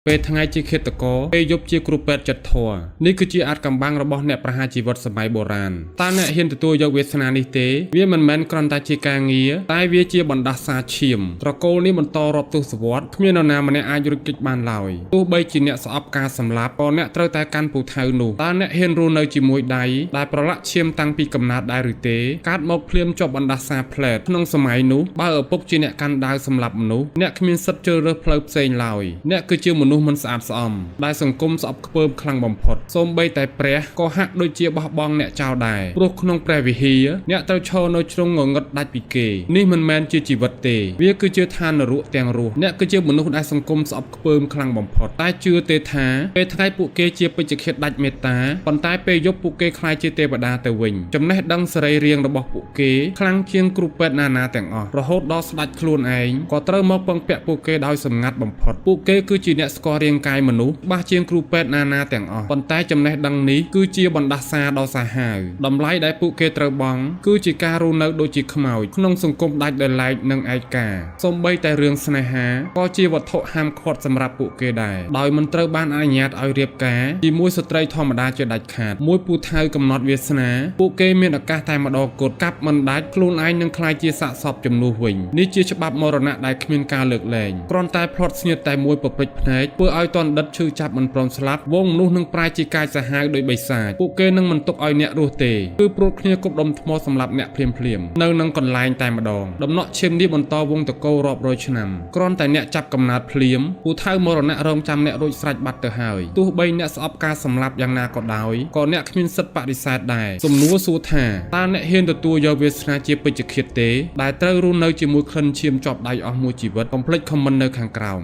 ពេលថ្ងៃជាឃាតករពេលយប់ជាគ្រូពេទ្យចិត្តធម៌នេះគឺជាអាចកំបាំងរបស់អ្នកប្រហារជីវិតសម័យបុរាណតើអ្នកហ៊ានទទួលយកវាសនានេះទេវាមិនមែនគ្រាន់តែជាការងារតែវាជាបណ្ដាសាឈាមត្រកូលនេះបន្តរាប់ទសវត្សរ៍គ្មាននរណាម្នាក់អាចរួចគេចបានឡើយទោះបីជាអ្នកស្អប់ការសម្លាប់ក៏អ្នកត្រូវតែកាន់ពូថៅនោះតើអ្នកហ៊ានរស់នៅជាមួយដៃដែលប្រឡាក់ឈាមតាំងពីកំណើតដែរឬទេកើតមកភ្លាមជាប់បណ្ដាសាផ្លែតក្នុងសម័យនោះបើឪពុកជាអ្នកកាន់ដាវសម្លាប់មនុស្សអ្នកគ្មានសិទ្ធិជ្រើសរើសផ្លូវផ្សេងឡើយអ្នកគឺជាមនុស្សមិនស្អាតស្អំដែលសង្គមស្អប់ខ្ពើមខ្លាំងបំផុតសូម្បីតែព្រះក៏ហាក់ដូចជាបោះបង់អ្នកចោលដែរព្រោះក្នុងព្រះវិហារអ្នកត្រូវឈរនៅជ្រុងងងឹតដាច់ពីគេនេះមិនមែនជាជីវិតទេវាគឺជាឋាននរកទាំងរស់អ្នកគឺជាមនុស្សដែលសង្គមស្អប់ខ្ពើមខ្លាំងបំផុតតែជឿទេថាពេលថ្ងៃពួកគេជាពេជ្ជឃាតដាច់មេត្តាប៉ុន្តែពេលយប់ពួកគេខ្លាយជាទេវតាទៅវិញចំណេះដឹងសរីរាង្គរបស់ពួកគេខ្លាំងជាងគ្រូពេទ្យណាទាំងអស់រហូតដល់ស្ដេចខ្លួនឯងក៏ត្រូវមកពឹងពាក់ពួកគេដោយសម្ងាត់បំផុតពួកគេគឺជាអ្នកស្គាល់រាងកាយមនុស្សច្បាស់ជាងគ្រូពេទ្យណាទាំងអស់ប៉ុន្តែចំណេះដឹងនេះគឺជាបណ្ដាសាដ៏សាហាវតម្លៃដែលពួកគេត្រូវបង់គឺជាការរស់នៅដូចជាខ្មោចក្នុងសង្គមដាច់ដោយឡែកនិងឯកាសូម្បីតែរឿងស្នេហាក៏ជាវត្ថុហាមឃាត់សម្រាប់ពួកគេដែរដោយមិនត្រូវបានអនុញ្ញាតឲ្យរៀបការជាមួយស្ត្រីធម្មតាជាដាច់ខាតមួយពូថៅកំណត់វាសនាពួកគេមានឱកាសតែម្ដងគត់កាប់មិនដាច់ខ្លួនឯងនឹងក្លាយជាសាកសពជំនួសវិញនេះជាច្បាប់មរណៈដែលគ្មានការលើកលែងគ្រាន់តែផ្លត់ស្នៀតតែមួយប្រព្រិចភ្នែកធ្វើឲ្យតនដិតឈឺចាប់មិនព្រមស្លាប់វងមនុស្សនឹងប្រែជាកាយសាហាវដោយបិសាចពួកគេនឹងមិនទុកឲ្យអ្នករស់ទេគឺព្រួតគ្នាគប់ដុំថ្មសម្រាប់អ្នកភ្លាមនៅនឹងកន្លែងតែម្ដងដំណក់ឈាមនេះបន្តវងតកោរាប់រយឆ្នាំគ្រាន់តែអ្នកចាប់កំណើតភ្លាមពូថៅមរណៈរងចាំអ្នករួចស្រេចបាត់ទៅហើយទោះបីអ្នកស្អប់ការសម្លាប់យ៉ាងណាក៏ដោយក៏អ្នកគ្មានសិទ្ធិបដិសេធដែរសំណួរសួរថាតើអ្នកហ៊ានទទួលយកវាសនាជាពេជ្ជឃាតទេដែលត្រូវរស់នៅជាមួយក្លិនឈាមជាប់ដៃអស់មួយជីវិតកុំភ្លេចខមមិននៅខាងក្រោម